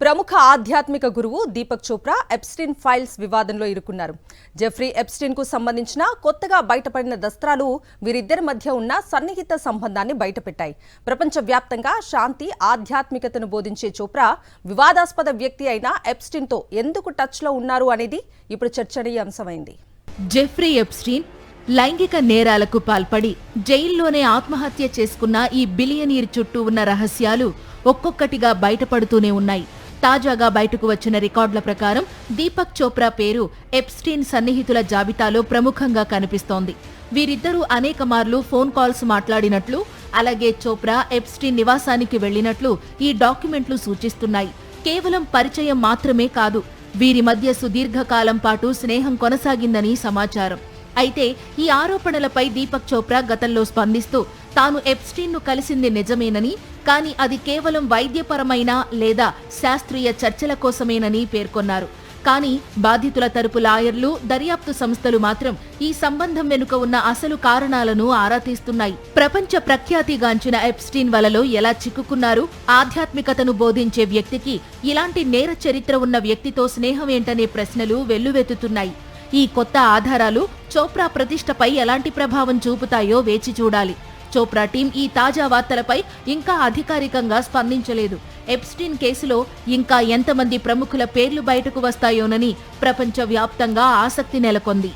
ప్రముఖ ఆధ్యాత్మిక గురువు దీపక్ చోప్రా ఎప్స్టీన్ ఫైల్స్ వివాదంలో ఇరుక్కున్నారు. జెఫ్రీ ఎప్స్టీన్ కు సంబంధించిన కొత్తగా బయటపడిన దస్త్రాలు వీరిద్దరి మధ్య ఉన్న సన్నిహిత సంబంధాన్ని బయటపెట్టాయి. ప్రపంచవ్యాప్తంగా శాంతి, ఆధ్యాత్మికతను బోధించే చోప్రా వివాదాస్పద వ్యక్తి అయిన ఎప్స్టీన్ తో ఎందుకు టచ్ లో ఉన్నారు అనేది ఇప్పుడు చర్చనీయాంశమైంది. జెఫ్రీ ఎప్స్టీన్ లైంగిక నేరాలకు పాల్పడి జైల్లోనే ఆత్మహత్య చేసుకున్న ఈ బిలియనీర్ చుట్టూ ఉన్న రహస్యాలు ఒక్కొక్కటిగా బయటపడుతూనే ఉన్నాయి. తాజాగా బయటకు వచ్చిన రికార్డుల ప్రకారం దీపక్ చోప్రా పేరు ఎప్స్టీన్ సన్నిహితుల జాబితాలో ప్రముఖంగా కనిపిస్తోంది. వీరిద్దరూ అనేక మార్లు ఫోన్ కాల్స్ మాట్లాడినట్లు, అలాగే చోప్రా ఎప్స్టీన్ నివాసానికి వెళ్లినట్లు ఈ డాక్యుమెంట్లు సూచిస్తున్నాయి. కేవలం పరిచయం మాత్రమే కాదు, వీరి మధ్య సుదీర్ఘకాలం పాటు స్నేహం కొనసాగిందని సమాచారం. అయితే ఈ ఆరోపణలపై దీపక్ చోప్రా గతంలో స్పందిస్తూ తాను ఎప్స్టీన్ ను కలిసింది నిజమేనని, కానీ అది కేవలం వైద్యపరమైన లేదా శాస్త్రీయ చర్చల కోసమేనని పేర్కొన్నారు. కానీ బాధితుల తరపు లాయర్లు, దర్యాప్తు సంస్థలు మాత్రం ఈ సంబంధం వెనుక ఉన్న అసలు కారణాలను ఆరా తీస్తున్నాయి. ప్రపంచ ప్రఖ్యాతిగాంచిన ఎప్స్టీన్ వలలో ఎలా చిక్కుకున్నారు? ఆధ్యాత్మికతను బోధించే వ్యక్తికి ఇలాంటి నేర చరిత్ర ఉన్న వ్యక్తితో స్నేహం ఏంటనే ప్రశ్నలు వెల్లువెత్తుతున్నాయి. ఈ కొత్త ఆధారాలు చోప్రా ప్రతిష్టపై ఎలాంటి ప్రభావం చూపుతాయో వేచి చూడాలి. చోప్రా టీం ఈ తాజా వార్తలపై ఇంకా అధికారికంగా స్పందించలేదు. ఎప్స్టీన్ కేసులో ఇంకా ఎంతమంది ప్రముఖుల పేర్లు బయటకు వస్తాయోనని ప్రపంచవ్యాప్తంగా ఆసక్తి నెలకొంది.